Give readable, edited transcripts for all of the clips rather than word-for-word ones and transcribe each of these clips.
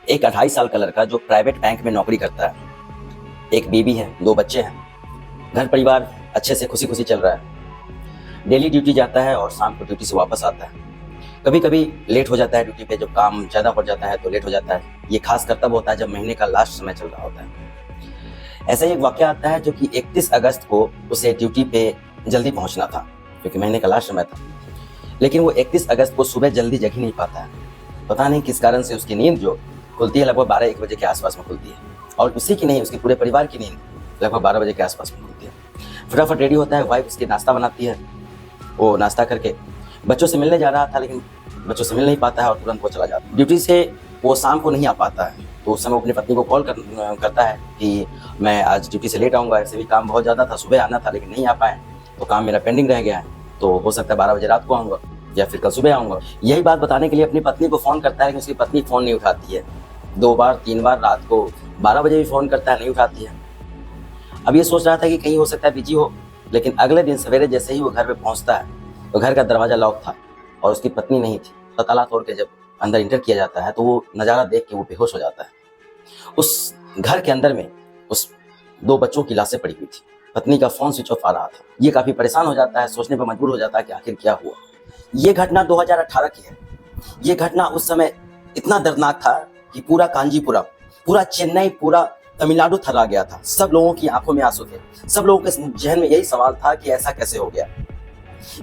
एक 28 साल का लड़का जो प्राइवेट बैंक में नौकरी करता है, एक बीवी है, 2 बच्चे हैं, घर परिवार अच्छे से खुशी खुशी चल रहा है। डेली ड्यूटी जाता है और शाम को ड्यूटी से वापस आता है। कभी कभी लेट हो जाता है ड्यूटी पे, जब काम ज़्यादा बढ़ जाता है तो लेट हो जाता है। ये खास कर तब होता है जब महीने का लास्ट समय चल रहा होता है। ऐसा ही एक वाकया आता है जो कि 31 अगस्त को उसे ड्यूटी पे जल्दी पहुंचना था, क्योंकि महीने का लास्ट समय था। लेकिन वो 31 अगस्त को सुबह जल्दी जग ही नहीं पाता है। पता नहीं किस कारण से उसकी नींद जो खुलती है लगभग 12-1 बजे के आसपास में खुलती है, और उसी की नहीं, उसके पूरे परिवार की नींद लगभग 12 बजे के आसपास में खुलती है। फटाफट रेडी होता है, वाइफ उसके नाश्ता बनाती है। वो नाश्ता करके बच्चों से मिलने जा रहा था, लेकिन बच्चों से मिल नहीं पाता है और तुरंत वो चला जाता है। ड्यूटी से वो शाम को नहीं आ पाता है, तो उस समय अपनी पत्नी को कॉल करता है कि मैं आज ड्यूटी से लेट आऊँगा, ऐसे भी काम बहुत ज़्यादा था, सुबह आना था लेकिन नहीं आ पाए, तो काम मेरा पेंडिंग रह गया है, तो हो सकता है 12 बजे रात को आऊँगा या फिर कल सुबह आऊँगा। यही बात बताने के लिए अपनी पत्नी को फ़ोन करता है कि उसकी पत्नी फ़ोन नहीं उठाती है। 2 बार 3 बार रात को 12 बजे भी फ़ोन करता है, नहीं उठाती है। अब ये सोच रहा था कि कहीं हो सकता है बिजी हो, लेकिन अगले दिन सवेरे जैसे ही वो घर पे पहुंचता है तो घर का दरवाज़ा लॉक था और उसकी पत्नी नहीं थी। तो ताला तोड़ के जब अंदर इंटर किया जाता है तो वो नज़ारा देख के वो बेहोश हो जाता है। उस घर के अंदर में उस 2 बच्चों की लाशें पड़ी हुई थी। पत्नी का फ़ोन स्विच ऑफ आ रहा था। ये काफ़ी परेशान हो जाता है, सोचने पर मजबूर हो जाता है कि आखिर क्या हुआ। ये घटना 2018 की है। ये घटना उस समय इतना दर्दनाक था कि पूरा कांजीपुरम, पूरा चेन्नई, पूरा तमिलनाडु थर्रा गया था। सब लोगों की आंखों में आंसू थे। सब लोगों के जहन में यही सवाल था कि ऐसा कैसे हो गया।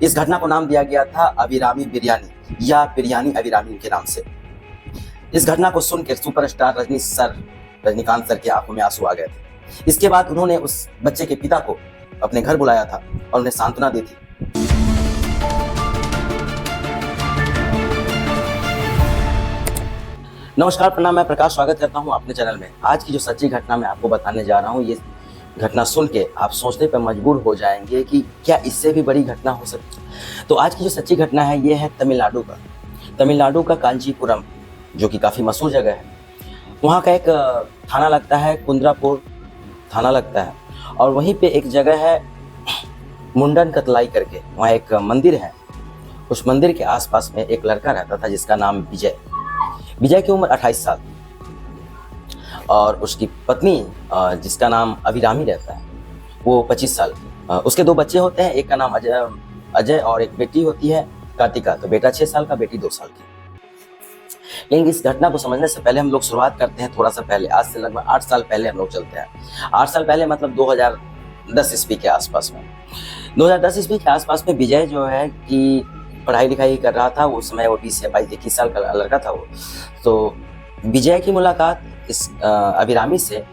इस घटना को नाम दिया गया था अभिरामी बिरयानी या बिरयानी अभिरामी के नाम से। इस घटना को सुनकर सुपरस्टार रजनीकांत सर की आंखों में आंसू आ गए थे। इसके बाद उन्होंने उस बच्चे के पिता को अपने घर बुलाया था और उन्हें सांत्वना दी थी। नमस्कार, प्रणाम, मैं प्रकाश स्वागत करता हूं अपने चैनल में। आज की जो सच्ची घटना मैं आपको बताने जा रहा हूं, ये घटना सुन के आप सोचने पर मजबूर हो जाएंगे कि क्या इससे भी बड़ी घटना हो सकती है। तो आज की जो सच्ची घटना है ये है तमिलनाडु का कांचीपुरम, जो कि काफ़ी मशहूर जगह है। वहाँ का एक थाना लगता है, कुंद्रापुर थाना लगता है, और वहीं पे एक जगह है मुंडन कतलाई करके, वहाँ एक मंदिर है। उस मंदिर के आसपास में एक लड़का रहता था जिसका नाम विजय की उम्र 28 साल, और उसकी पत्नी जिसका नाम अभिरामी रहता है वो 25 साल की। उसके 2 बच्चे होते हैं, एक का नाम अजय और एक बेटी होती है कार्तिका। तो बेटा 6 साल का, बेटी 2 साल की। लेकिन इस घटना को समझने से पहले हम लोग शुरुआत करते हैं थोड़ा सा पहले। आज से लगभग 8 साल पहले हम लोग चलते हैं। 8 साल पहले मतलब 2010 ईस्वी के आसपास में। 2010 ईस्वी के आसपास में विजय जो है कि पढ़ाई लिखाई कर रहा था। उस समय वो 20 से 22-21 साल का लड़का था वो। तो विजय की मुलाकात इस अभिरामी से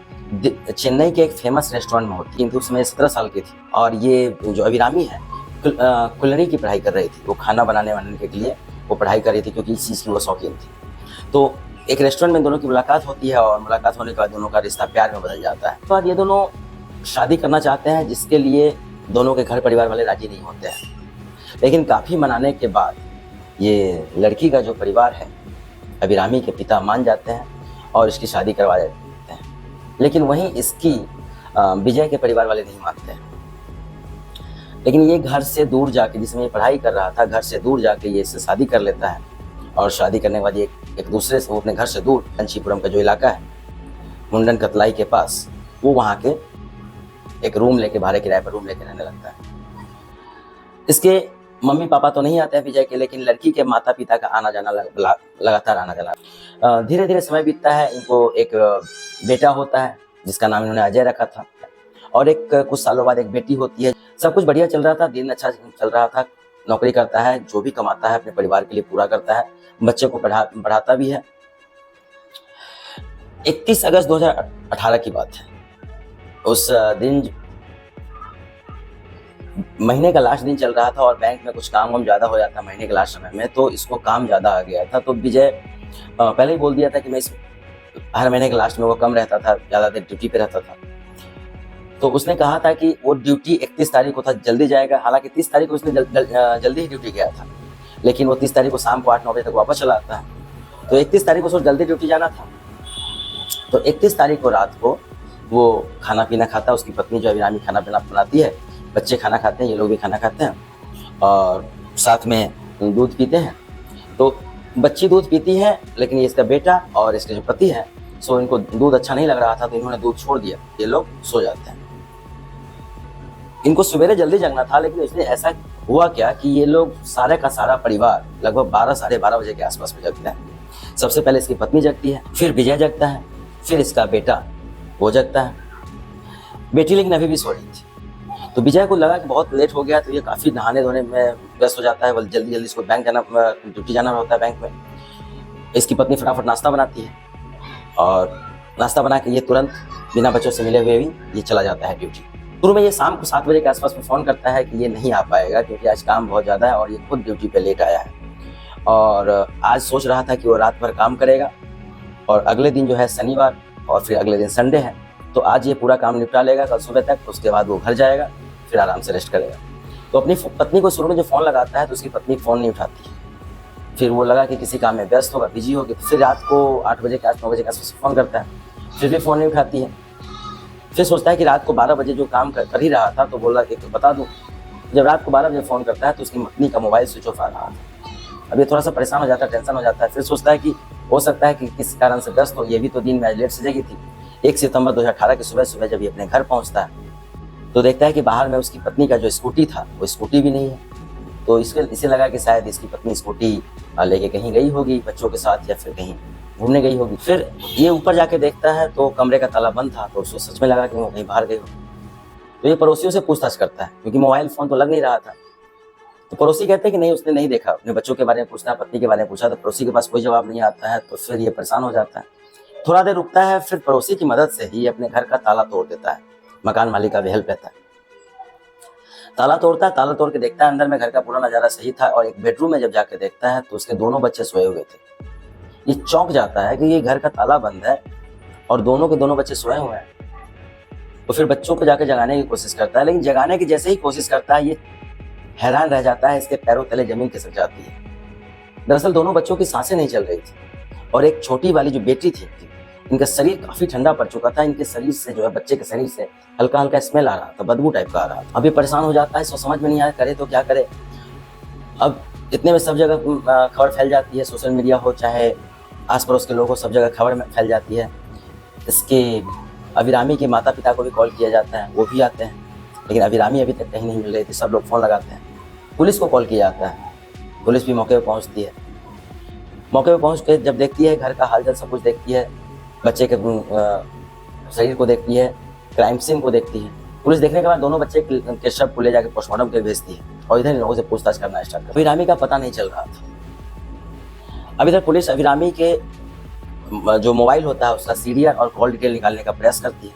चेन्नई के एक फेमस रेस्टोरेंट में होती, किंतु उस समय 17 साल की थी। और ये जो अभिरामी है कुलिनरी की पढ़ाई कर रही थी। वो खाना बनाने के लिए वो पढ़ाई कर रही थी, क्योंकि इस चीज़ की वो शौकीन थी। तो एक रेस्टोरेंट में दोनों की मुलाकात होती है, और मुलाकात होने के बाद दोनों का रिश्ता प्यार में बदल जाता है। तो बाद ये दोनों शादी करना चाहते हैं, जिसके लिए दोनों के घर परिवार वाले राजी नहीं होते हैं। लेकिन काफ़ी मनाने के बाद ये लड़की का जो परिवार है, अभिरामी के पिता, मान जाते हैं और इसकी शादी करवा देते हैं। लेकिन वहीं इसकी विजय के परिवार वाले नहीं मानते हैं। लेकिन ये घर से दूर जाके, जिसमें ये पढ़ाई कर रहा था, घर से दूर जाके ये इससे शादी कर लेता है। और शादी करने के बाद ये एक दूसरे से, वो अपने घर से दूर कांचीपुरम का जो इलाका है मुंडन कतलाई के पास, वो वहाँ के एक रूम लेके, भाड़े किराए पर रूम लेके रहने लगता है। इसके मम्मी पापा तो नहीं आते हैं विजय के, लेकिन लड़की के माता पिता का आना जाना लगातार आना जाना। धीरे धीरे समय बीतता है। इनको एक बेटा होता है जिसका नाम इन्होंने अजय रखा था, और एक कुछ सालों बाद एक बेटी होती है। सब कुछ बढ़िया चल रहा था, दिन अच्छा चल रहा था। नौकरी करता है, जो भी कमाता है अपने परिवार के लिए पूरा करता है, बच्चे को पढ़ाता भी है। 31 अगस्त 2018 की बात है। उस दिन महीने का लास्ट दिन चल रहा था और बैंक में कुछ काम ज़्यादा हो जाता महीने के लास्ट समय में, तो इसको काम ज़्यादा आ गया था। तो विजय पहले ही बोल दिया था कि मैं हर महीने के लास्ट में वो कम रहता था, ज़्यादा देर ड्यूटी पे रहता था। तो उसने कहा था कि वो ड्यूटी 31 तारीख को था, जल्दी जाएगा। हालांकि 30 तारीख को उसने जल्दी ही ड्यूटी गया था, लेकिन वो 30 तारीख को शाम को 8-9 बजे तक वापस चला आता है। तो 31 तारीख को उसको जल्दी ड्यूटी जाना था। तो 31 तारीख को रात को वो खाना पीना खाता है। उसकी पत्नी जो अभिरामी खाना पीना बनाती है, बच्चे खाना खाते हैं, ये लोग भी खाना खाते हैं और साथ में दूध पीते हैं। तो बच्ची दूध पीती है, लेकिन ये इसका बेटा और इसके जो पति है, सो इनको दूध अच्छा नहीं लग रहा था तो इन्होंने दूध छोड़ दिया। ये लोग सो जाते हैं। इनको सवेरे जल्दी जगना था, लेकिन इसलिए ऐसा हुआ क्या कि ये लोग सारे का सारा परिवार लगभग 12 साढ़े 12 बजे के आसपास में जगता है। सबसे पहले इसकी पत्नी जगती है, फिर विजय जगता है, फिर इसका बेटा वो जगता है। बेटी लेकिन अभी भी सो रही थी। तो विजय को लगा कि बहुत लेट हो गया, तो ये काफ़ी नहाने धोने में व्यस्त हो जाता है। वो जल्दी जल्दी इसको बैंक जाना, ड्यूटी जाना होता है बैंक में। इसकी पत्नी फटाफट नाश्ता बनाती है और नाश्ता बना के ये तुरंत बिना बच्चों से मिले हुए भी ये चला जाता है ड्यूटी। शुरू में ये शाम को 7 बजे के आसपास में फ़ोन करता है कि ये नहीं आ पाएगा क्योंकि आज काम बहुत ज़्यादा है और ये खुद ड्यूटी पे लेट आया है और आज सोच रहा था कि वो रात भर काम करेगा और अगले दिन जो है शनिवार और फिर अगले दिन संडे है, तो आज ये पूरा काम निपटा लेगा कल सुबह तक। उसके बाद वो घर जाएगा, फिर आराम से रेस्ट करेगा। तो अपनी पत्नी को शुरू में जो फ़ोन लगाता है तो उसकी पत्नी फ़ोन नहीं उठाती है। फिर वो लगा कि किसी काम में व्यस्त होगा, बिजी होगी, तो फिर रात को 8 बजे के 9 बजे के आसपास फ़ोन करता है, फिर भी फ़ोन नहीं उठाती है। फिर सोचता है कि रात को 12 बजे जो काम कर ही रहा था, तो बोला कि बता दूँ। जब रात को 12 बजे फ़ोन करता है तो उसकी पत्नी का मोबाइल स्विच ऑफ आ रहा था। अब ये थोड़ा सा परेशान हो जाता है, टेंशन हो जाता है। फिर सोचता है कि हो सकता है कि किसी कारण से व्यस्त हो, ये भी तो दिन में आज लेट से जगी थी। 1 सितंबर 2018 की सुबह जब ये अपने घर पहुंचता है तो देखता है कि बाहर में उसकी पत्नी का जो स्कूटी था वो स्कूटी भी नहीं है। तो इसे लगा कि शायद इसकी पत्नी स्कूटी लेके कहीं गई होगी बच्चों के साथ या फिर कहीं घूमने गई होगी। फिर ये ऊपर जाके देखता है तो कमरे का ताला बंद था, तो उसको सच में लगा कि वो कहीं बाहर गई हो। तो ये पड़ोसियों से पूछताछ करता है क्योंकि मोबाइल फ़ोन तो लग नहीं रहा था। तो पड़ोसी कहते हैं कि नहीं, उसने नहीं देखा। अपने बच्चों के बारे में पूछना, पत्नी के बारे में पूछा तो पड़ोसी के पास कोई जवाब नहीं आता है। तो फिर ये परेशान हो जाता है। थोड़ा देर रुकता है, फिर पड़ोसी की मदद से ही अपने घर का ताला तोड़ देता है। मकान मालिक का भी हेल्प लेता है। ताला तोड़ता है, ताला तोड़ के देखता है अंदर में घर का पूरा नज़ारा सही था और एक बेडरूम में जब जाके देखता है तो उसके दोनों बच्चे सोए हुए थे। ये चौंक जाता है कि ये घर का ताला बंद है और दोनों के दोनों बच्चे सोए हुए हैं। तो फिर बच्चों को जाके जगाने की कोशिश करता है, लेकिन जगाने की जैसे ही कोशिश करता है ये हैरान रह जाता है, इसके पैरों तले जमीन खिसक जाती है। दरअसल दोनों बच्चों की सांसें नहीं चल रही थी और एक छोटी वाली जो बेटी थी, इनका शरीर काफी ठंडा पड़ चुका था। इनके शरीर से जो है, बच्चे के शरीर से हल्का हल्का स्मेल आ रहा था, बदबू टाइप का आ रहा था। अभी परेशान हो जाता है, समझ में नहीं आया करे तो क्या करे। अब इतने में सब जगह खबर फैल जाती है, सोशल मीडिया हो चाहे आस पड़ोस के लोग हो, सब जगह खबर फैल जाती है। इसके अभिरामी के माता पिता को भी कॉल किया जाता है, वो भी आते हैं, लेकिन अभिरामी अभी तक कहीं नहीं मिल रही थी। सब लोग फ़ोन लगाते हैं, पुलिस को कॉल किया जाता है, पुलिस भी मौके पर पहुंचती है। मौके पर पहुंच के जब देखती है घर का हालचाल सब कुछ देखती है, बच्चे के शरीर को देखती है, क्राइम सीन को देखती है। पुलिस देखने के बाद दोनों बच्चे के शव को ले जाकर पोस्टमार्टम के लिए भेजती है और इधर इन लोगों से पूछताछ करना स्टार्ट कर। अभिरामी का पता नहीं चल रहा था। अब इधर पुलिस अभिरामी के जो मोबाइल होता है उसका सीरियल और कॉल डिटेल निकालने का प्रयास करती है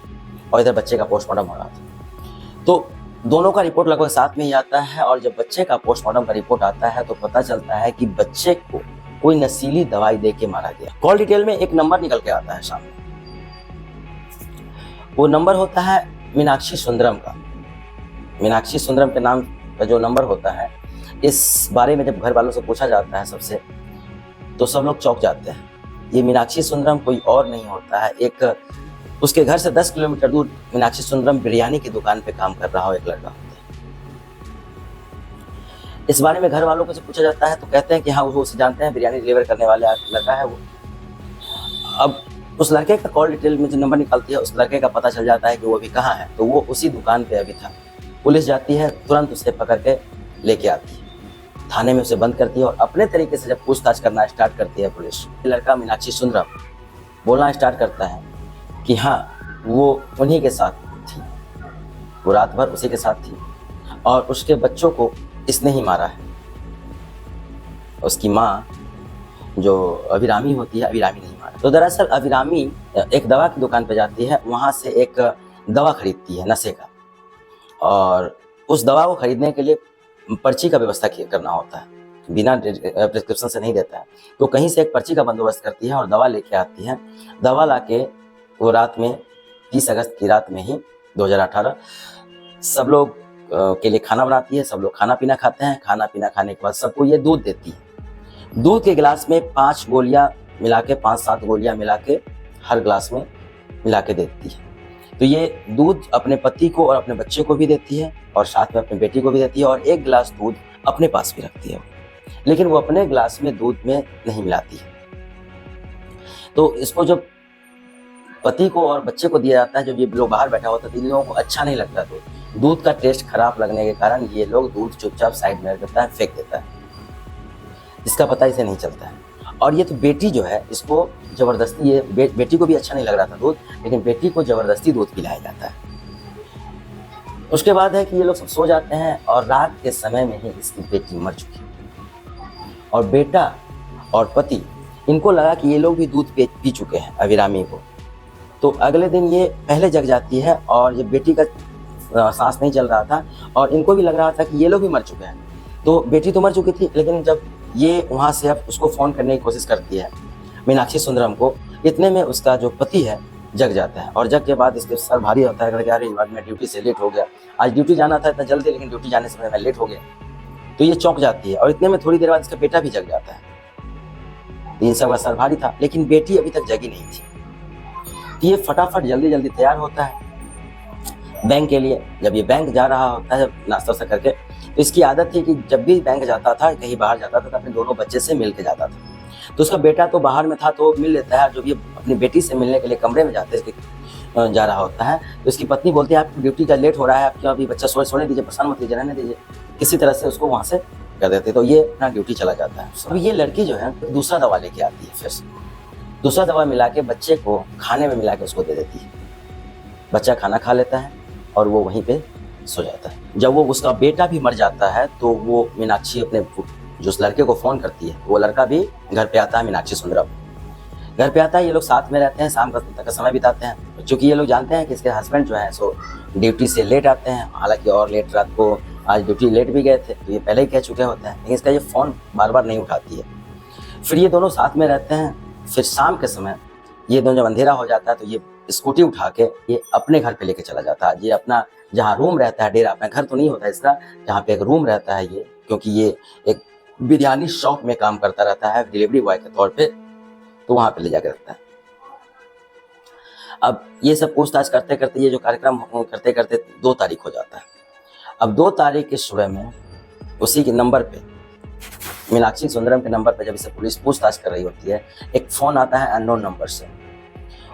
और इधर बच्चे का पोस्टमार्टम हो रहा था। तो दोनों का रिपोर्ट लगभग साथ में ही आता है और जब बच्चे का पोस्टमार्टम का रिपोर्ट आता है तो पता चलता है कि बच्चे को कोई नशीली दवाई दे के मारा गया। कॉल डिटेल में एक नंबर निकल के आता है सामने, वो नंबर होता है मीनाक्षी सुंदरम का। मीनाक्षी सुंदरम के नाम का जो नंबर होता है, इस बारे में जब घर वालों से पूछा जाता है सबसे, तो सब लोग चौंक जाते हैं। ये मीनाक्षी सुंदरम कोई और नहीं होता है, एक उसके घर से 10 किलोमीटर दूर मीनाक्षी सुंदरम बिरयानी की दुकान पे काम कर रहा हो एक लड़का होता है। इस बारे में घर वालों को से पूछा जाता है तो कहते हैं कि हाँ वो उसे जानते हैं, बिरयानी डिलीवर करने वाले लड़का है वो। अब उस लड़के का कॉल डिटेल में जो नंबर निकलती है, उस लड़के का पता चल जाता है कि वो अभी कहाँ है, तो वो उसी दुकान पे अभी था। पुलिस जाती है, तुरंत उसे पकड़ के लेके आती है, थाने में उसे बंद करती है और अपने तरीके से जब पूछताछ करना स्टार्ट करती है पुलिस, लड़का मीनाक्षी सुंदरम बोलना स्टार्ट करता है कि हाँ वो उन्हीं के साथ थी, वो रात भर उसी के साथ थी और उसके बच्चों को इसने ही मारा है। उसकी माँ जो अभिरामी होती है, अभिरामी नहीं मारा। तो दरअसल अभिरामी एक दवा की दुकान पे जाती है, वहाँ से एक दवा खरीदती है नशे का, और उस दवा को खरीदने के लिए पर्ची का व्यवस्था करना होता है, बिना प्रिस्क्रिप्शन से नहीं देता है। तो कहीं से एक पर्ची का बंदोबस्त करती है और दवा लेके आती है। दवा लाके वो रात में 30 अगस्त की रात में ही 2018 सब लोग के लिए खाना बनाती है। सब लोग खाना पीना खाते हैं। खाना पीना खाने के बाद सबको ये दूध देती है। दूध के गिलास में 5 गोलियां मिला के, 5-7 गोलियां मिला के हर गिलास में मिला के देती है। तो ये दूध अपने पति को और अपने बच्चे को भी देती है और साथ में अपनी बेटी को भी देती है और एक गिलास दूध अपने पास भी रखती है। लेकिन वो अपने ग्लास में दूध में नहीं मिलाती है। तो इसको जब पति को और बच्चे को दिया जाता है, जब ये लोग बाहर बैठा होता है तो इन लोगों को अच्छा नहीं लगता। तो दूध का टेस्ट खराब लगने के कारण ये लोग दूध चुपचाप साइड में रख देता है, फेंक देता है। इसका पता इसे नहीं चलता है। और ये तो बेटी जो है, इसको जबरदस्ती, ये बेटी को भी अच्छा नहीं लग रहा था दूध, लेकिन बेटी को जबरदस्ती दूध पिलाया जाता है। उसके बाद है कि ये लोग सब सो जाते हैं और रात के समय में ही इसकी बेटी मर चुकी और बेटा और पति, इनको लगा कि ये लोग भी दूध पी चुके हैं अभिरामी को। तो अगले दिन ये पहले जग जाती है और ये बेटी का सांस नहीं चल रहा था और इनको भी लग रहा था कि ये लोग भी मर चुके हैं। तो बेटी तो मर चुकी थी, लेकिन जब ये वहाँ से अब उसको फ़ोन करने की कोशिश करती है मीनाक्षी सुंदरम को, इतने में उसका जो पति है जग जाता है। और जग के बाद इसके सर भारी होता है कि अरे आज मैं ड्यूटी से लेट हो गया, आज ड्यूटी जाना था इतना जल्दी, लेकिन ड्यूटी जाने से मैं लेट हो गया। तो ये चौंक जाती है और इतने में थोड़ी देर बाद इसका बेटा भी जग जाता है। इन सब का सर भारी था, लेकिन बेटी अभी तक जगी नहीं थी। तो ये फटाफट जल्दी जल्दी तैयार होता है बैंक के लिए। जब ये बैंक जा रहा होता है नाश्ता सा करके, तो इसकी आदत थी कि जब भी बैंक जाता था, कहीं बाहर जाता था, तो अपने दोनों बच्चे से मिल के जाता था। तो उसका बेटा तो बाहर में था तो मिल लेता है। जब ये अपनी बेटी से मिलने के लिए कमरे में जा रहा होता है, तो इसकी पत्नी बोलती है आपकी ड्यूटी का लेट हो रहा है, आप क्यों अभी बच्चा सोने दीजिए, परेशान मत कीजिए, रहने दीजिए। किसी तरह से उसको वहाँ से कर देते, तो ये अपना ड्यूटी चला जाता है। अब ये लड़की जो है दूसरा दवा लेके आती है, फिर दूसरा दवा मिला के बच्चे को खाने में मिला के उसको दे देती है। बच्चा खाना खा लेता है और वो वहीं पे सो जाता है। जब वो उसका बेटा भी मर जाता है तो वो मीनाक्षी अपने जो उस लड़के को फ़ोन करती है, वो लड़का भी घर पे आता है, मीनाक्षी सुंदरम घर पे आता है। ये लोग साथ में रहते हैं, शाम का समय बिताते हैं। क्योंकि ये लोग जानते हैं कि इसके हस्बैंड जो है सो ड्यूटी से लेट आते हैं, हालांकि और लेट रात को आज ड्यूटी लेट भी गए थे, तो ये पहले ही कह चुके होते हैं, लेकिन इसका ये फ़ोन बार बार नहीं उठाती है। फिर ये दोनों साथ में रहते हैं। फिर शाम के समय ये दोनों जब अंधेरा हो जाता है तो ये स्कूटी उठा के ये अपने घर पे लेके चला जाता है। ये अपना जहाँ रूम रहता है, डेरा, अपना घर तो नहीं होता इसका, जहाँ पे एक रूम रहता है ये, क्योंकि ये एक बिरयानी शॉप में काम करता रहता है डिलीवरी बॉय के तौर पे, तो वहाँ पे ले जाकर रखता है। अब ये सब पूछताछ करते करते, ये जो कार्यक्रम करते करते 2 तारीख हो जाता है। अब 2 तारीख के सुबह में उसी के नंबर पे, मीनाक्षी सुंदरम के नंबर पे, जब इसे पुलिस पूछताछ कर रही होती है, एक फ़ोन आता है अननोन नंबर से।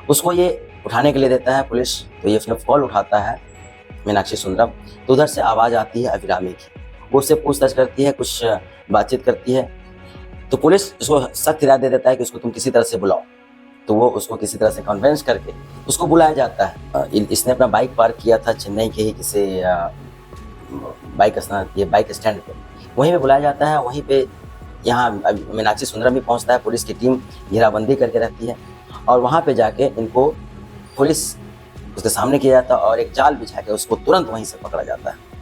उसको ये उठाने के लिए देता है पुलिस, तो ये फिर कॉल उठाता है मीनाक्षी सुंदरम। तो उधर से आवाज़ आती है अभिरामी की, वो उससे पूछताछ करती है, कुछ बातचीत करती है। तो पुलिस उसको सख्त हिदायत दे देता है कि उसको तुम किसी तरह से बुलाओ। तो वो उसको किसी तरह से कन्विंस करके उसको बुलाया जाता है। इसने अपना बाइक पार्क किया था चेन्नई के ही किसी बाइक स्टैंड पे, वहीं पे बुलाया जाता है। वहीं पे यहाँ मीनाक्षी सुंदरम भी पहुँचता है, पुलिस की टीम घेराबंदी करके रहती है और वहाँ पे जाके इनको पुलिस उसके सामने किया जाता है और एक जाल बिछा के उसको तुरंत वहीं से पकड़ा जाता है।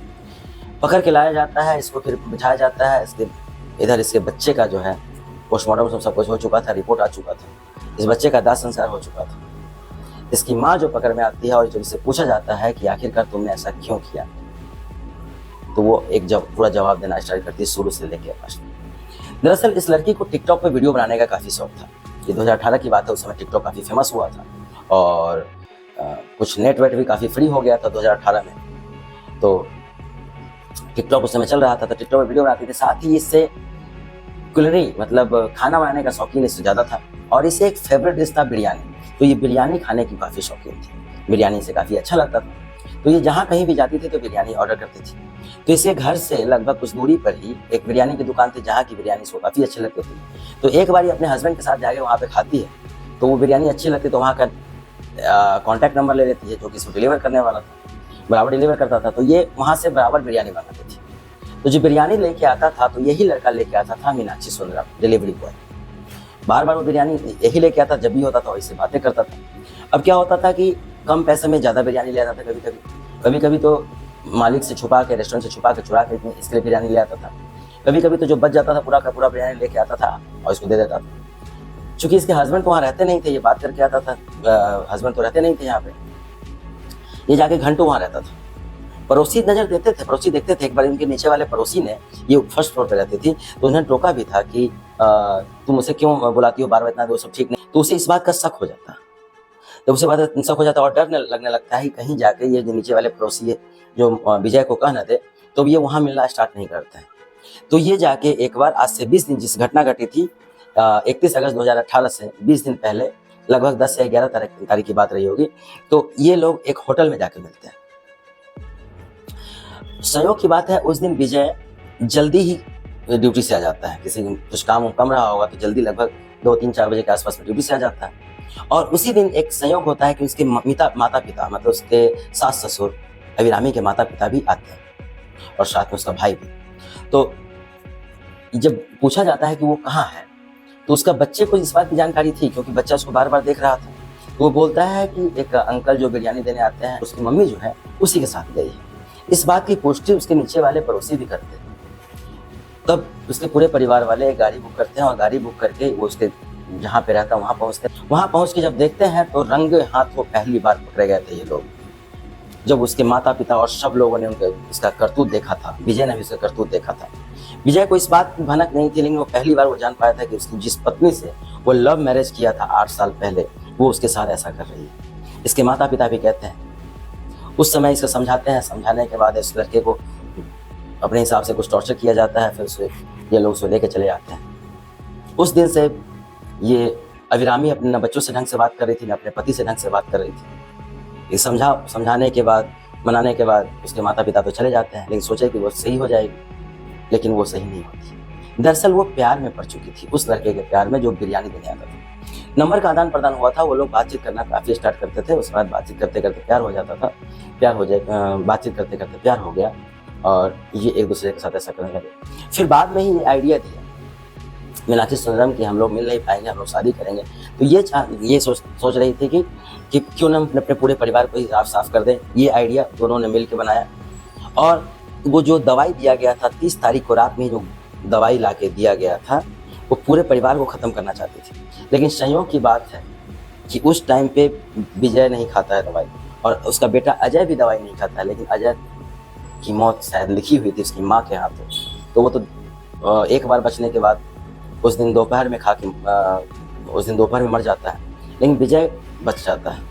पकड़ के लाया जाता है, इसको फिर बिठाया जाता है। इधर इसके बच्चे का जो है पोस्टमार्टम सब कुछ हो चुका था, रिपोर्ट आ चुका था, इस बच्चे का दाह संस्कार हो चुका था। इसकी माँ जो पकड़ में आती है और जब इससे पूछा जाता है कि आखिरकार तुमने ऐसा क्यों किया, तो वो एक पूरा जवाब देना स्टार्ट करती है शुरू से लेकर लास्ट। दरअसल इस लड़की को टिकटॉक पे वीडियो बनाने का काफ़ी शौक था। ये 2018 की बात है, उस समय टिकटॉक काफ़ी फेमस हुआ था और कुछ नेट वेट भी काफ़ी फ्री हो गया था 2018 में। तो टिकटॉक उस समय चल रहा था, तो टिकटॉक में वीडियो बनाती थी। साथ ही इससे कुलरी मतलब खाना बनाने का शौकीन इससे ज़्यादा था और इसे एक फेवरेट डिश था बिरयानी। तो ये बिरयानी खाने की काफ़ी शौकीन थी, बिरयानी इसे काफ़ी अच्छा लगता था। तो ये जहाँ कहीं भी जाती थी तो बिरयानी ऑर्डर करती थी। तो इसे घर से लगभग कुछ दूरी पर ही एक बिरयानी की दुकान थी, जहाँ की बिरयानी इसको काफ़ी अच्छी लगती थी। तो एक बार अपने हस्बैंड के साथ जाके वहाँ पे खाती है, तो वो बिरयानी अच्छी लगती, तो वहाँ का कॉन्टैक्ट नंबर ले लेती है, जो कि इसको डिलीवर करने वाला था, बराबर डिलीवर करता था। तो ये वहाँ से बराबर बिरयानी बनाती थी। तो जो बिरयानी लेके आता था, तो यही लड़का लेके आता था, मीनाक्षी सुंदरम, डिलीवरी बॉय। बार बार वो बिरयानी यही लेके आता, जब भी होता था वैसे बातें करता था। अब क्या होता था कि कम पैसे में ज़्यादा बिरयानी ले आता था, कभी कभी तो मालिक से छुपा के, रेस्टोरेंट से छुपा के, चुरा के इसके लिए बिरयानी ले आता था। कभी कभी तो जो बच जाता था पूरा का पूरा बिरयानी लेके आता था और इसको दे देता था। चूँकि इसके हस्बैंड तो वहाँ रहते नहीं थे, ये बात करके आता था, हस्बैंड तो रहते नहीं थे यहाँ पे, ये जाके घंटों वहाँ रहता था। पड़ोसी नजर देते थे, पड़ोसी देखते थे। एक बार इनके नीचे वाले पड़ोसी ने, ये फर्स्ट फ्लोर पे रहती थी, तो उन्हें टोका भी था कि तुम उसे क्यों बुलाती हो बार बार, इतना वो सब ठीक नहीं। तो उसे इस बात का शक हो जाता, जब उसे बात शक हो जाता और डर लगने लगता है कहीं जाके ये जो नीचे वाले पड़ोसी है जो विजय को कहना दे, तो ये वहाँ मिलना स्टार्ट नहीं करते हैं। तो ये जाके एक बार आज से 20 दिन जिस घटना घटी थी 31 अगस्त 2018 से 20 दिन पहले लगभग 10 से 11 तारीख की बात रही होगी। तो ये लोग एक होटल में जाके मिलते हैं। संयोग की बात है उस दिन विजय जल्दी ही ड्यूटी से आ जाता है। किसी दिन कुछ काम कम रहा होगा तो जल्दी लगभग 2-3-4 बजे के आसपास में ड्यूटी से आ जाता है। और उसी दिन एक संयोग होता है कि उसके माता पिता मतलब उसके सास ससुर अभिरामी के माता पिता भी आते हैं और साथ में उसका भाई भी। तो जब पूछा जाता है कि वो कहाँ है तो उसका बच्चे को इस बात की जानकारी थी क्योंकि बच्चा उसको बार बार देख रहा था। तो वो बोलता है कि एक अंकल जो बिरयानी देने आते हैं उसकी मम्मी जो है उसी के साथ गई है। इस बात की पुष्टि उसके नीचे वाले पड़ोसी भी करते हैं। तब उसके पूरे परिवार वाले एक गाड़ी बुक करते हैं और गाड़ी बुक करके वो उसके जहाँ पे रहता है वहाँ पहुँचते हैं। वहाँ पहुँच के जब देखते हैं तो रंगे हाथों पहली बार पकड़े गए थे ये लोग। जब उसके माता पिता और सब लोगों ने उनके इसका करतूत देखा था, विजय ने भी उसका करतूत देखा था। विजय को इस बात की भनक नहीं थी लेकिन वो पहली बार वो जान पाया था कि उसकी जिस पत्नी से वो लव मैरिज किया था 8 साल पहले वो उसके साथ ऐसा कर रही है। इसके माता पिता भी कहते हैं उस समय इसको समझाते हैं। समझाने के बाद इस लड़के को अपने हिसाब से कुछ टॉर्चर किया जाता है। फिर उसे ये लोग उसे लेके चले जाते हैं। उस दिन से ये अभिरामी अपने बच्चों से ढंग से बात कर रही थी न अपने पति से ढंग से बात कर रही थी। ये समझाने के बाद मनाने के बाद उसके माता पिता तो चले जाते हैं लेकिन सोचे कि वो सही हो जाएगी लेकिन वो सही नहीं होती। दरअसल वो प्यार में पड़ चुकी थी उस लड़के के प्यार में जो बिरयानी देने आता था। नंबर का आदान प्रदान हुआ था। वो लोग बातचीत करना काफ़ी स्टार्ट करते थे। उसके बाद बातचीत करते करते प्यार हो जाता था। बातचीत करते करते प्यार हो गया और ये एक दूसरे के साथ ऐसा करने लगे। फिर बाद में ही ये आइडिया दिया मीनाक्षी सुंदरम कि हम लोग मिल नहीं पाएंगे, हम लोग शादी करेंगे। तो ये सोच रही थी कि क्यों ना अपने पूरे परिवार को ही साफ कर दें। ये आइडिया दोनों ने मिल के बनाया। और वो जो दवाई दिया गया था 30 तारीख को रात में जो दवाई ला के दिया गया था वो पूरे परिवार को ख़त्म करना चाहती थी। लेकिन संयोग की बात है कि उस टाइम पे विजय नहीं खाता है दवाई और उसका बेटा अजय भी दवाई नहीं खाता है। लेकिन अजय की मौत शायद लिखी हुई थी उसकी माँ के हाथों। तो वो तो एक बार बचने के बाद उस दिन दोपहर में मर जाता है लेकिन विजय बच जाता है।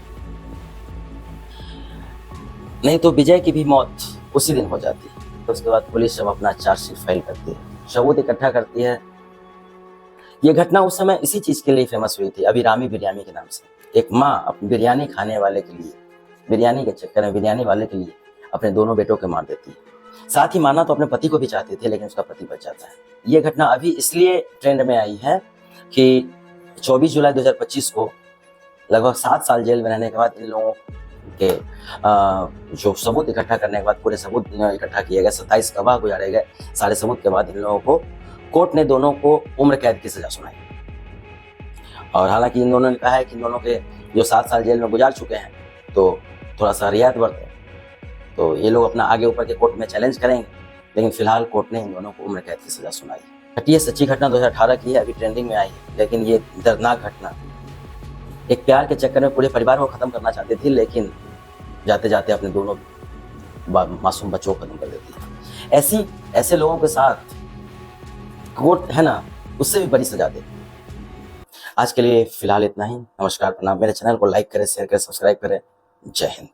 नहीं तो विजय की भी मौत उसी दिन हो जाती है। तो उसके बाद पुलिस जब अपना चार्जशीट फाइल करती है, सबूत इकट्ठा करती है। ये घटना उस समय इसी चीज़ के लिए फेमस हुई थी, अभिरामी बिरयानी के नाम से। एक माँ अपनी बिरयानी खाने वाले के लिए, बिरयानी के चक्कर में बिरयानी वाले के लिए अपने दोनों बेटों को मार देती है। साथ ही माना तो अपने पति को भी चाहती थी लेकिन उसका पति बच जाता है। ये घटना अभी इसलिए ट्रेंड में आई है कि 24 जुलाई 2025 को लगभग 7 साल जेल में रहने के बाद इन लोगों के जो सबूत इकट्ठा करने के बाद पूरे सबूत इकट्ठा किए गए, 27 गवाह गुजारे गए। सारे सबूत के बाद इन लोगों को कोर्ट ने दोनों को उम्र कैद की सजा सुनाई। और हालांकि इन दोनों ने कहा है कि इन दोनों के जो 7 साल जेल में गुजार चुके हैं तो थोड़ा सा रियायत बरतें। तो ये लोग अपना आगे ऊपर के कोर्ट में चैलेंज करेंगे लेकिन फिलहाल कोर्ट ने इन दोनों को उम्र कैद की सजा सुनाई। ये सच्ची घटना 2018 की है, अभी ट्रेंडिंग में आई है। लेकिन ये दर्दनाक घटना एक प्यार के चक्कर में पूरे परिवार को खत्म करना चाहती थी लेकिन जाते जाते अपने दोनों मासूम बच्चों को खत्म कर देती है। ऐसे लोगों के साथ कोर्ट है ना उससे भी बड़ी सजा देती है। आज के लिए फिलहाल इतना ही। नमस्कार, प्रणाम। मेरे चैनल को लाइक करें, शेयर करें, सब्सक्राइब करें। जय हिंद।